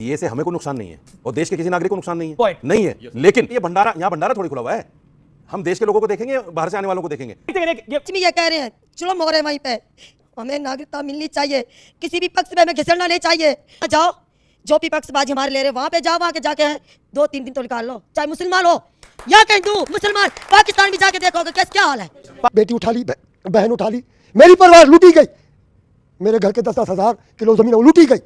ये से हमें कोई नुकसान नहीं है और देश के किसी नागरिक को नुकसान नहीं है। Point. नहीं है लेकिन ये भंडारा, यहाँ भंडारा थोड़ी खुला हुआ है। हम देश के लोगों को देखेंगे, बाहर से आने वालों को देखेंगे। ये कह रहे हैं चलो मोहरे वहीं पे हमें नागरिकता मिलनी चाहिए, किसी भी पक्ष में हमें घिसड़ना नहीं चाहिए। जाओ जो भी पक्षबाजी हमारे ले रहे वहां पे जाओ, वहां के जाके 2-3 दिन तो निकाल लो, चाहे मुसलमान हो या कहीं हिंदू मुसलमान। पाकिस्तान भी जाके देखोगे कैसे क्या हाल है। बेटी उठा ली, बहन उठा ली, मेरी परिवार लूटी गई, मेरे घर के 10-10 हज़ार किलो जमीन वो लूटी गई।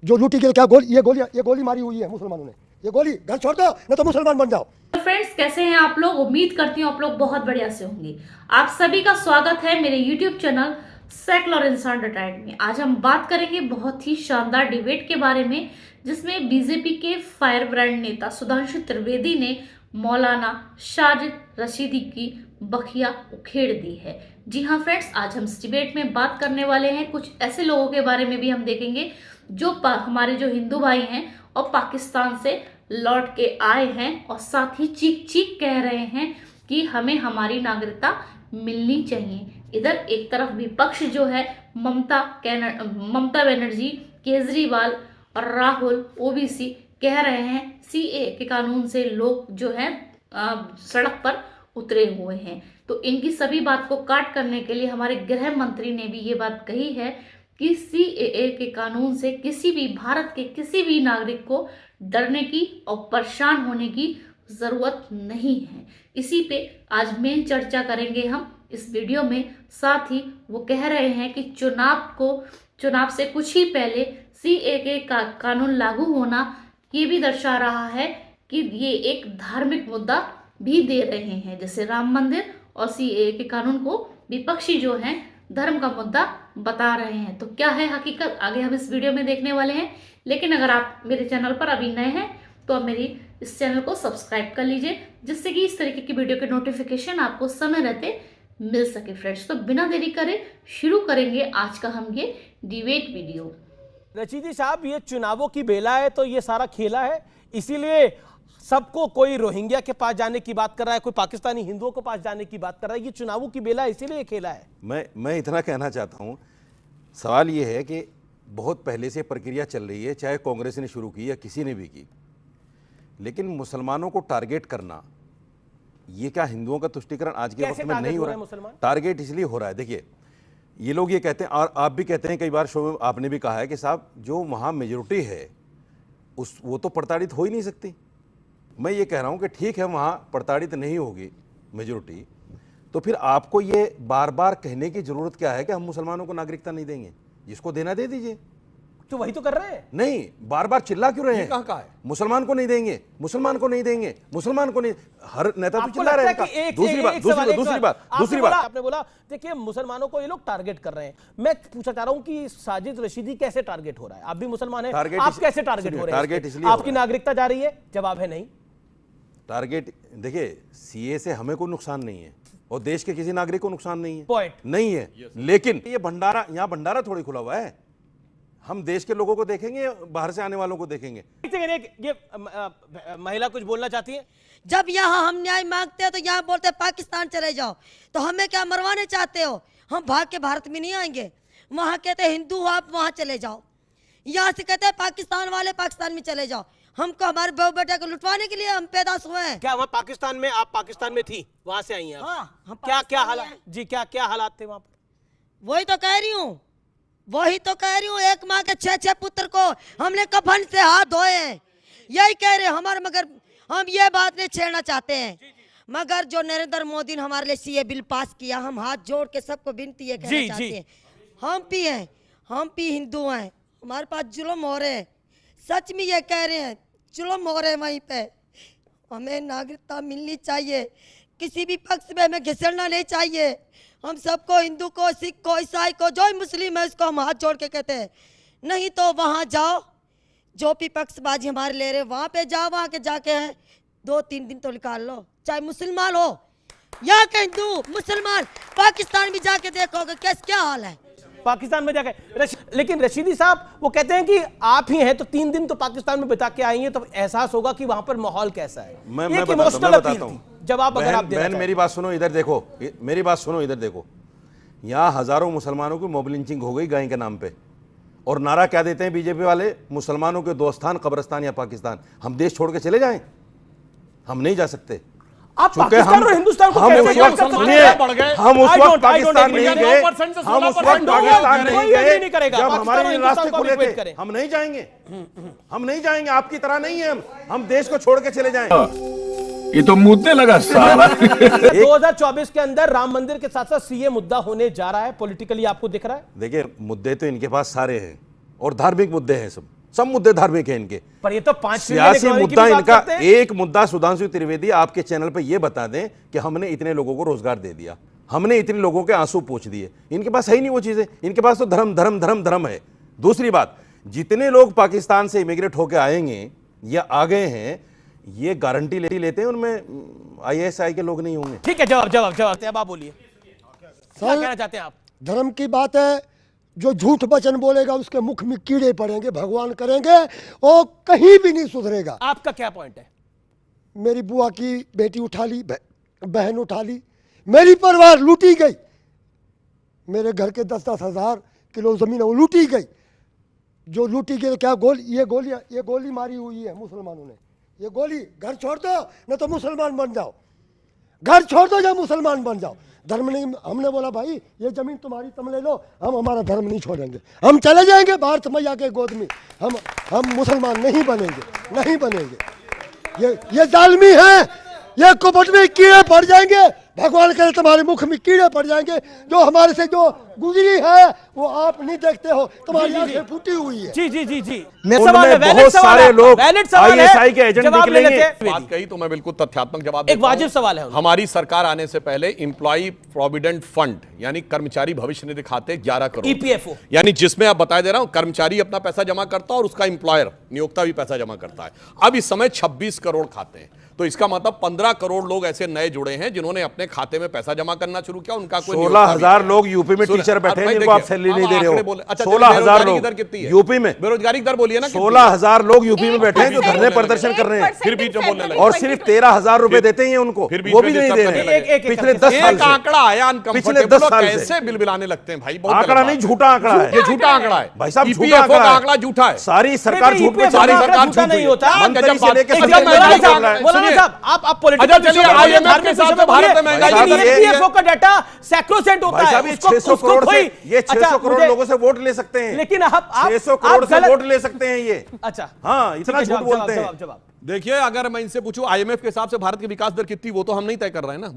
जो लूटी गई क्या ये गोली मारी हुई है मुसलमानों ने। ये गोली घर छोड़ दो नहीं तो मुसलमान बन जाओ। फ्रेंड्स कैसे हैं आप लोग? उम्मीद करती हूँ आप लोग बहुत बढ़िया से होंगे। आप सभी का स्वागत है मेरे YouTube चैनल सेकुलर इंसान में। आज हम बात करेंगे बहुत ही शानदार डिबेट के बारे में, जिसमें बीजेपी के फायर ब्रांड नेता सुधांशु त्रिवेदी ने मौलाना साजिद रशीदी की बखिया उखेड़ दी है। जी हाँ फ्रेंड्स, आज हम इस डिबेट में बात करने वाले हैं कुछ ऐसे लोगों के बारे में भी हम देखेंगे जो हमारे जो हिंदू भाई हैं और पाकिस्तान से लौट के आए हैं और साथ ही चीख चीख कह रहे हैं कि हमें हमारी नागरिकता मिलनी चाहिए। इधर एक तरफ विपक्ष जो है ममता बनर्जी, केजरीवाल और राहुल ओबीसी कह रहे हैं सीए के कानून से लोग जो है सड़क पर उतरे हुए हैं। तो इनकी सभी बात को काट करने के लिए हमारे गृह मंत्री ने भी ये बात कही है कि सीएए के कानून से किसी भी भारत के किसी भी नागरिक को डरने की और परेशान होने की जरूरत नहीं है। इसी पे आज मेन चर्चा करेंगे हम इस वीडियो में। साथ ही वो कह रहे हैं कि चुनाव से कुछ ही पहले सीएए का कानून लागू होना ये भी दर्शा रहा है कि ये एक धार्मिक मुद्दा भी दे रहे हैं। जैसे राम मंदिर और सीएए के कानून को विपक्षी जो हैं धर्म का मुद्दा बता रहे हैं। तो क्या है हकीकत, आगे हम इस वीडियो में देखने वाले हैं। लेकिन अगर आप मेरे चैनल पर अभी नए हैं तो आप मेरी इस चैनल को सब्सक्राइब कर लीजिए, जिससे कि इस तरीके की वीडियो के नोटिफिकेशन आपको समय रहते मिल सके। फ्रेंड्स, तो बिना देरी करे शुरू करेंगे आज का हम ये डिबेट वीडियो। रशीदी साहब, ये चुनावों की बेला है तो ये सारा खेला है, इसीलिए सबको कोई रोहिंग्या के पास जाने की बात कर रहा है, कोई पाकिस्तानी हिंदुओं के पास जाने की बात कर रहा है। ये चुनावों की बेला है, इसीलिए खेला है। मैं इतना कहना चाहता हूं, सवाल ये है कि बहुत पहले से प्रक्रिया चल रही है, चाहे कांग्रेस ने शुरू की या किसी ने भी की, लेकिन मुसलमानों को टारगेट करना ये क्या हिंदुओं का तुष्टीकरण आज के वक्त में नहीं हो रहा है। टारगेट इसलिए हो रहा है, देखिए ये लोग ये कहते हैं और आप भी कहते हैं, कई बार शो में आपने भी कहा है कि साहब जो वहाँ मेजोरिटी है वो तो प्रताड़ित हो ही नहीं सकती। मैं ये कह रहा हूँ कि ठीक है वहाँ प्रताड़ित नहीं होगी मेजोरिटी, तो फिर आपको ये बार बार कहने की जरूरत क्या है कि हम मुसलमानों को नागरिकता नहीं देंगे, जिसको देना दे दीजिए। तो वही तो कर रहे हैं। नहीं, बार बार चिल्ला क्यों रहे हैं? कहाँ है? मुसलमान को नहीं देंगे, मुसलमान को नहीं देंगे, मुसलमान को नहीं। हर नेता तो चिल्ला रहे हैं। दूसरी बात आपने बोला देखिए मुसलमानों को ये लोग टारगेट कर रहे हैं। मैं पूछना चाह रहा हूं कि साजिद रशीदी कैसे टारगेट हो रहा है? आप भी मुसलमान हैं, आप कैसे टारगेट हो रहे हैं? टारगेट इसलिए आपकी नागरिकता जा रही है, जवाब है नहीं। टारगेट देखिए, सीए से हमें कोई नुकसान नहीं है और देश के किसी नागरिक को नुकसान नहीं है। पॉइंट नहीं है, लेकिन ये भंडारा, यहाँ भंडारा थोड़ी खुला हुआ है। हम देश के लोगों को देखेंगे, बाहर से आने वालों को देखेंगे। ये महिला कुछ बोलना चाहती है। जब यहाँ हम न्याय मांगते हैं तो यहाँ बोलते हैं पाकिस्तान चले जाओ, तो हमें क्या मरवाने चाहते हो? हम भाग के भारत में नहीं आएंगे। वहाँ कहते हैं हिंदू हो आप वहाँ चले जाओ, यहाँ से कहते हैं पाकिस्तान वाले पाकिस्तान में चले जाओ। हमको हमारे बहू बेटे को लुटवाने के लिए हम पैदा हुए हैं। क्या वहाँ पाकिस्तान में, आप पाकिस्तान में थी, वहां से आई हैं? हाँ, क्या हालात जी, क्या हालात थे वहां पर? वही तो कह रही हूँ, एक माँ के 6 पुत्र को हमने कफन से हाथ धोए हैं, यही कह रहे हमारे। मगर हम ये बात नहीं छेड़ना चाहते हैं। मगर जो नरेंद्र मोदी ने हमारे लिए सीए बिल पास किया, हम हाथ जोड़ के सबको विनती ये कहना चाहते हैं, हम भी हिंदू हैं, हमारे पास जुल्म हो रहे हैं। सच में ये कह रहे हैं जुल्म हो रहे हैं वहीं पे। हमें नागरिकता मिलनी चाहिए, किसी भी पक्ष में हमें घिसड़ना नहीं चाहिए। हम सबको, हिंदू को, सिख को, ईसाई को, जो मुस्लिम है उसको हम हाथ जोड़ के कहते हैं। नहीं तो वहाँ जाओ, जो भी पक्षबाजी हमारे ले रहे वहाँ पे जाओ, वहाँ के जाके 2-3 दिन तो निकाल लो, चाहे मुसलमान हो या कहीं हिंदू मुसलमान। पाकिस्तान भी जाके देखोगे कैसे क्या हाल है। पाकिस्तान में जाकर लेकिन रशीदी साहब वो कहते हैं कि आप ही हैं तो 3 दिन तो पाकिस्तान में बिता के आएंगे, तो एहसास होगा कि वहां पर माहौल कैसा है। मैं बताता हूं। जवाब अगर आप बहन मेरी बात सुनो, इधर देखो, मेरी बात सुनो, इधर देखो। यहाँ हजारों मुसलमानों की मॉब लिंचिंग हो गई गाय के नाम पे, और नारा क्या देते हैं बीजेपी वाले, मुसलमानों के दोस्तान कब्रिस्तान या पाकिस्तान। हम देश छोड़ के चले जाएं? हम नहीं जा सकते। आप पाकिस्तान और हिंदुस्तान को हम कैसे उस अलग वक्त कर सकते सुनिए, हैं? हम उस I वक्त don't पाकिस्तान agree। नहीं गए, 9% से हम उस 16% वक्त पाकिस्तान कोई नहीं agree गए नहीं करेगा। जब पाकिस्तान हमारे और लिए रास्ते हिंदुस्तान को खुले equate थे। करें। हम नहीं जाएंगे, हम नहीं जाएंगे, आपकी तरह नहीं है हम देश को छोड़ के चले जाएं। ये तो मुद्दे लगा साला। 2024 के अंदर राम मंदिर के साथ साथ सीए मुद्दा होने जा रहा है, पॉलिटिकली आपको दिख रहा है? देखिए, मुद्दे तो इनके पास सारे हैं और धार्मिक मुद्दे हैं, सब मुद्दे धार्मिक हैं इनके। पर ये तो 5 सियासी मुद्दा इनका एक मुद्दा, सुधांशु त्रिवेदी आपके चैनल पे ये बता दें कि हमने इतने लोगों को रोजगार दे दिया, हमने इतने लोगों के आंसू पोंछ दिए। इनके पास है ही नहीं वो चीजें, इनके पास तो धर्म धर्म धर्म धर्म है। दूसरी बात, जितने लोग पाकिस्तान से इमिग्रेट होकर आएंगे या आ गए हैं, ये गारंटी लेते हैं उनमें ISI के लोग नहीं होंगे। ठीक है, जवाब अब आप बोलिए, क्या कहना चाहते हैं आप? धर्म की बात है, जो झूठ वचन बोलेगा उसके मुख में कीड़े पड़ेंगे, भगवान करेंगे, वो कहीं भी नहीं सुधरेगा। आपका क्या पॉइंट है? मेरी बुआ की बेटी उठा ली, बहन उठा ली, मेरी परिवार लूटी गई, मेरे घर के 10-10 हज़ार किलो जमीन वो लूटी गई। जो लूटी गई तो क्या ये गोली मारी हुई है मुसलमानों ने। ये गोली, घर छोड़ दो न तो मुसलमान बन जाओ, घर छोड़ दो या मुसलमान बन जाओ। धर्म नहीं, हमने बोला भाई ये जमीन तुम्हारी, तुम ले लो, हम हमारा धर्म नहीं छोड़ेंगे, हम चले जाएंगे भारत मैया के गोद में, हम मुसलमान नहीं बनेंगे। ये जालिमी है, ये कुपट में कीड़े पड़ जाएंगे, भगवान करे तुम्हारे मुख में कीड़े पड़ जाएंगे। जो हमारे से जो गुजरी है वो आप नहीं देखते हो, तुम्हारी आंखें फूटी हुई है। जी उनमें बहुत सारे लोग ISI के एजेंट निकलेंगे। बात कही तो मैं बिल्कुल तथ्यात्मक जवाब एक वाजिब सवाल है। हमारी सरकार आने से पहले इंप्लॉई प्रोविडेंट फंड यानी कर्मचारी भविष्य निधि खाते 11 करोड़ EPFO, यानी जिसमें आप बता दे रहा हूं कर्मचारी अपना पैसा जमा करता है और उसका एम्प्लॉयर नियोक्ता भी पैसा जमा करता है। अब इस समय 26 करोड़ खाते हैं, तो इसका मतलब 15 करोड़ लोग ऐसे नए जुड़े हैं जिन्होंने अपने खाते में पैसा जमा करना शुरू किया। उनका कोई 16,000 लोग यूपी में टीचर बैठे हैं जिनको आप सैलरी नहीं दे रहे हो। 16,000 लोग यूपी में, बेरोजगारी दर बोलिए ना, 16,000 लोग यूपी में बैठे हैं जो धरने प्रदर्शन कर रहे हैं, फिर बीच में बोलने लगे और सिर्फ 13,000 रुपए देते हैं उनको, वो भी नहीं दे रहे हैं पिछले 10 साल एक आंकड़ा आया, पिछले 10 साल से कैसे बिलबिलाने लगते हैं भाई। आंकड़ा नहीं, झूठा आंकड़ा है ये, झूठा आंकड़ा है भाई साहब, झूठा EPFO का आंकड़ा झूठा है। सारी सरकार झूठ पे, सारी सरकार झूठ नहीं होता। मंत्री से लेकर आप चलिए IMF के साथ भारत में महंगाई EPFO का डाटा सैक्रोसेंट होता है, ये 600 करोड़ से, ये 600 करोड़ लोगों से वोट ले सकते हैं, लेकिन आप 600 करोड़ से वोट ले सकते हैं ये। अच्छा, हाँ, इतना झूठ बोलते हैं। देखिए, अगर मैं इनसे पूछूं IMF के हिसाब से भारत की विकास दर कितनी, वो तो हम नहीं तय कर रहे हैं ना।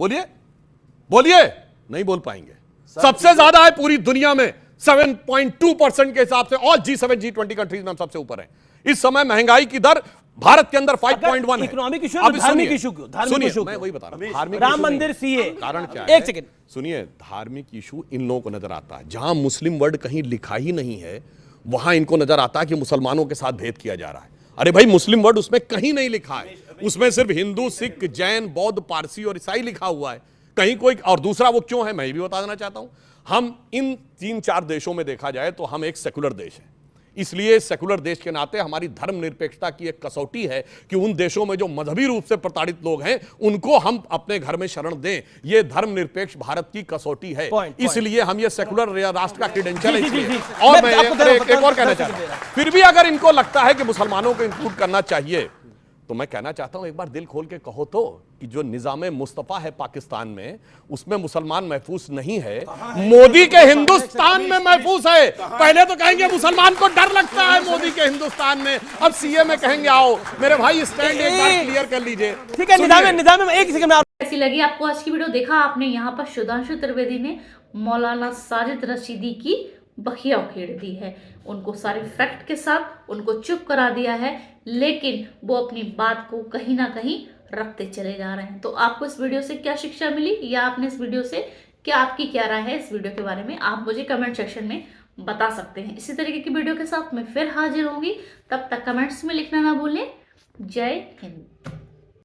बोलिए, नहीं बोल पाएंगे। सबसे ज्यादा है पूरी दुनिया में, 7.2% के हिसाब से, और G7 G20 कंट्रीज में हम सबसे ऊपर हैं। इस समय महंगाई की दर भारत के अंदर 5.1 है। इकोनॉमिक इशू है, धार्मिक इशू क्यों? धार्मिक इशू मैं वही बता रहा हूं, धार्मिक राम मंदिर सीए कारण क्या है? एक सेकंड सुनिए, धार्मिक इशू इन लोगों को नजर आता है, जहां मुस्लिम वर्ड कहीं लिखा ही नहीं है वहां इनको नजर आता है कि मुसलमानों के साथ भेद किया जा रहा है। अरे भाई, मुस्लिम वर्ड उसमें कहीं नहीं लिखा है, उसमें सिर्फ हिंदू, सिख, जैन, बौद्ध, पारसी और ईसाई लिखा हुआ है, कहीं कोई। और दूसरा वो क्यों है मैं भी बता देना चाहता हूं। हम इन 3-4 देशों में देखा जाए तो हम एक सेकुलर देश है, इसलिए सेकुलर देश के नाते हमारी धर्मनिरपेक्षता की एक कसौटी है कि उन देशों में जो मजहबी रूप से प्रताड़ित लोग हैं उनको हम अपने घर में शरण दें। ये धर्मनिरपेक्ष भारत की कसौटी है, इसलिए हम ये सेकुलर राष्ट्र का क्रेडेंशियल है। और मैं एक और कहना चाहता हूं, फिर भी अगर इनको लगता है कि मुसलमानों को इंक्लूड करना चाहिए, तो मैं कहना चाहता हूं एक बार दिल खोल के कहो तो कि जो निजाम मुस्तफा है पाकिस्तान में, उसमें मुसलमान महफूज नहीं है, मोदी के हिंदुस्तान में महफूज है। पहले तो कहेंगे मुसलमान को डर लगता है मोदी के हिंदुस्तान में, अब सीए में कहेंगे आओ। मेरे भाई स्टैंड एक बार क्लियर कर लीजिए। ठीक है, निजाम में एक सेकंड में कैसी लगी आपको आज की वीडियो? देखा आपने, यहाँ पर सुधांशु त्रिवेदी ने मौलाना साजिद रशीदी की बखिया उखेड़ दी है, उनको सारे फैक्ट के साथ उनको चुप करा दिया है, लेकिन वो अपनी बात को कहीं ना कहीं रखते चले जा रहे हैं। तो आपको इस वीडियो से क्या शिक्षा मिली, या आपने इस वीडियो से आपकी क्या राय है इस वीडियो के बारे में, आप मुझे कमेंट सेक्शन में बता सकते हैं। इसी तरीके की वीडियो के साथ मैं फिर हाजिर होंगी, तब तक कमेंट्स में लिखना ना भूलें। जय हिंद।